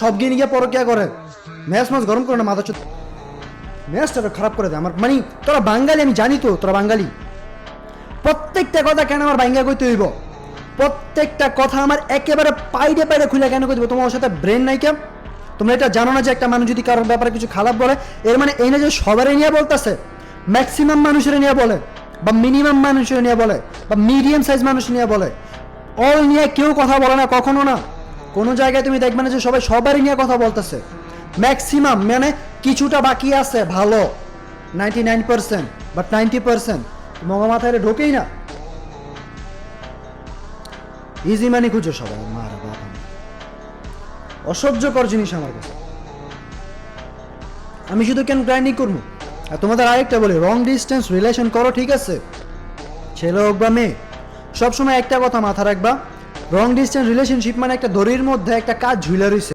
সব গিয়ে নিয়ে পরকিয়া করে, ম্যাচ গরম করে না, মাথা চোদ ম্যাচটা খারাপ করে দেয় আমার। মানে তোরা বাঙালি, আমি জানি তো তোরা বাঙালি, প্রত্যেকটা কথা কেন আমার বাঙ্গা কইতে হইব, প্রত্যেকটা কথা আমার একেবারে পাইডে পাইডে খুলে কেন কইতে হইব? তোমার সাথে ব্রেন নাই কেন? তোমরা এটা জানো না যে একটা মানুষ যদি কারোর ব্যাপারে কিছু খারাপ বলে, এর মানে এই না যে সবারই নিয়ে বলতেছে, ম্যাক্সিমাম মানুষের নিয়ে বলে, বা মিনিমাম মানুষের নিয়ে বলে, বা মিডিয়াম সাইজ মানুষ নিয়ে বলে। অল নিয়ে কেউ কথা বলে না, কখনো না। কোনো জায়গায় তুমি দেখবে না যে সবাই সবারই নিয়ে কথা বলতেছে। ম্যাক্সিমাম মানে কিছুটা বাকি আছে ভালো, 99% বাট 90% মগা মাথায় ঢোকেই না। ইজি মানি খুঁজো সবাই, মারা বাবা, অসহ্যকর জিনিস আমার কাছে। আমি শুধু কেন গ্রাইন্ডিং করবো? আর তোমাদের আরেকটা বলি, রং ডিস্টেন্স রিলেশন করো, ঠিক আছে, ছেলে হোক বা মেয়ে, সবসময় একটা কথা মাথা রাখবা, রং ডিস্টেন্স রিলেশনশিপ মানে একটা দড়ির মধ্যে একটা কাজ ঝুলে রয়েছে।